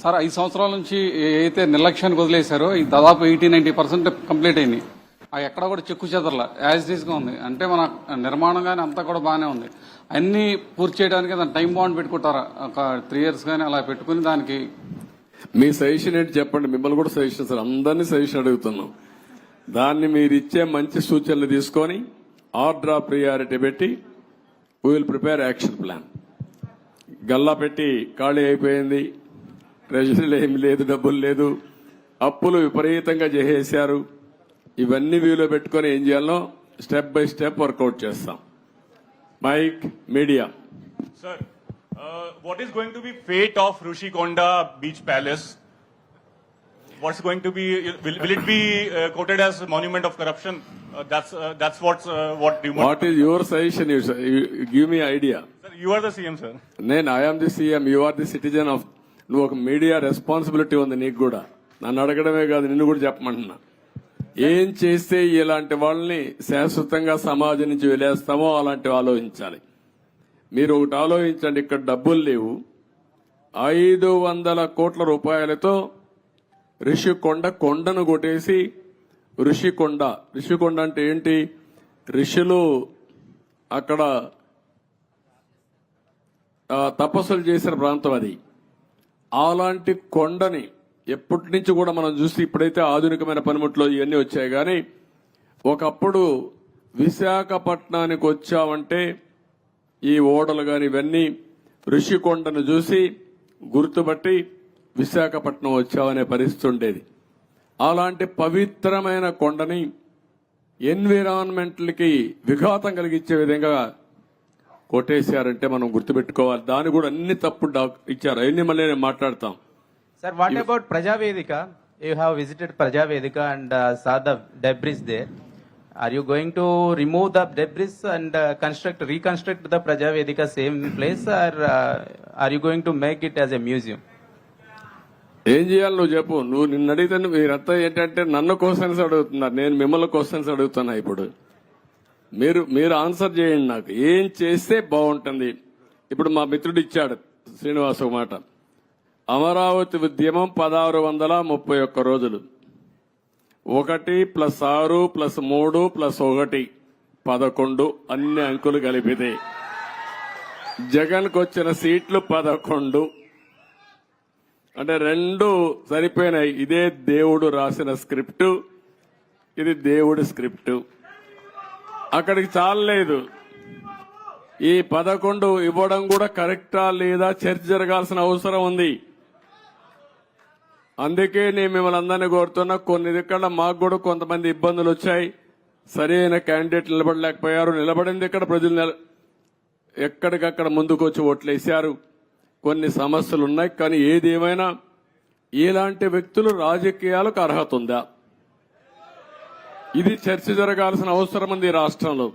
Sir 5 సంవత్సరాల నుంచి ఏదైతే నిర్లక్ష్యానికి వదిలేశారో ఈ దాదాపు 80-90% కంప్లీట్ అయింది. ఎక్కడ కూడా చెక్కు చెదరలా యాజ్ ఇట్ ఈస్ గా ఉంది. అంటే మన నిర్మాణం కానీ అంతా కూడా బాగానే ఉంది. అన్ని పూర్తి చేయడానికి దాని టైం బాండ్ పెట్టుకుంటారా? ఒక 3 years కానీ అలా పెట్టుకుని దానికి మీ సజెషన్ ఏంటి చెప్పండి. మిమ్మల్ని కూడా సజెషన్ సార్, అందరినీ సజెషన్ అడుగుతున్నాం. దాన్ని మీరు ఇచ్చే మంచి సూచనలు తీసుకొని ఆర్డర్ ఆఫ్ ప్రియారిటీ పెట్టి we will prepare action plan. Galla పెట్టి ఖాళీ అయిపోయింది, ట్రెజరీలో ఏమి లేదు, డబ్బులు లేదు, అప్పులు విపరీతంగా చేసేశారు. ఇవన్నీ వ్యూలో పెట్టుకొని ఏం చేయాలో స్టెప్ బై స్టెప్ వర్కౌట్ చేస్తాం. Mic media sir, what is going to be fate of Rushikonda Beach Palace? What's going to be? Will it be quoted as a monument of corruption? That's what you want. What is your suggestion? You give me idea. Sir, you are the CM, sir. నేను I am the CM. You are the citizen of. నువ్వు ఒక media responsibility ఉంది నీకు కూడా. నన్ను అడగడమే కాదు, నిన్ను కూడా చెప్పమంటున్నా. ఏం చేస్తే ఇలాంటి వాళ్ళని శాశ్వతంగా సమాజం నుంచి వెలేస్తామో అలాంటివి ఆలోచించాలి. మీరు ఒకటి ఆలోచించండి, ఇక్కడ డబ్బులు లేవు. 500 కోట్ల రూపాయలతో రిషికొండ కొండను కొట్టేసి రిషికొండ అంటే ఏంటి? ఋషులు అక్కడ తపస్సులు చేసిన ప్రాంతం అది. అలాంటి కొండని ఎప్పటి నుంచి కూడా మనం చూసి ఇప్పుడైతే ఆధునికమైన పనిముట్లు ఇవన్నీ వచ్చాయి, కానీ ఒకప్పుడు విశాఖపట్నానికి వచ్చామంటే ఈ ఓడలు కానీ ఇవన్నీ ఋషికొండను చూసి గుర్తుపట్టి విశాఖపట్నం వచ్చామనే పరిస్థితి ఉండేది. అలాంటి పవిత్రమైన కొండని ఎన్విరాన్మెంట్లకి విఘాతం కలిగించే విధంగా కొట్టేశారంటే మనం గుర్తుపెట్టుకోవాలి. దాని కూడా అన్ని తప్పు ఇచ్చారు. అవన్నీ మళ్ళీ నేను మాట్లాడతాం. Sir, what about Prajavedika? You have visited Prajavedika and saw the debris there. Are you going to remove the debris and reconstruct the Prajavedika same place, or are you going to make it as a museum? ఏం చేయాలి నువ్వు చెప్పు. నువ్వు నిన్ను అడిగితే మీరంతా ఏంటంటే నన్ను క్వశ్చన్స్ అడుగుతున్నారు, నేను మిమ్మల్ని క్వశ్చన్స్ అడుగుతున్నా. ఇప్పుడు మీరు ఆన్సర్ చేయండి. నాకు ఏం చేస్తే బాగుంటుంది. ఇప్పుడు మా మిత్రుడు ఇచ్చాడు శ్రీనివాస్ ఒక మాట. అమరావతి ఉద్యమం 1631 రోజులు. 1+6+3+1 11 అన్ని అంకులు కలిపితే జగన్కు వచ్చిన సీట్లు 11. అంటే 2 సరిపోయినాయి. ఇదే దేవుడు రాసిన స్క్రిప్టు, ఇది దేవుడి స్క్రిప్టు. అక్కడికి చాలలేదు. ఈ 11 ఇవ్వడం కూడా కరెక్టా లేదా చర్చ జరగాల్సిన అవసరం ఉంది. అందుకే నేను మిమ్మల్ని అందరినీ కోరుతున్నా. కొన్ని ఇక్కడ మాకు కూడా కొంతమంది ఇబ్బందులు వచ్చాయి. సరైన క్యాండిడేట్ నిలబడలేకపోయారు. నిలబడింది ఇక్కడ ప్రజలు ఎక్కడికక్కడ ముందుకు వచ్చి ఓట్లేశారు. కొన్ని సమస్యలు ఉన్నాయి. కానీ ఏదేమైనా ఇలాంటి వ్యక్తులు రాజకీయాలకు అర్హత ఉందా? ఇది చర్చ జరగాల్సిన అవసరం ఉంది రాష్ట్రంలో.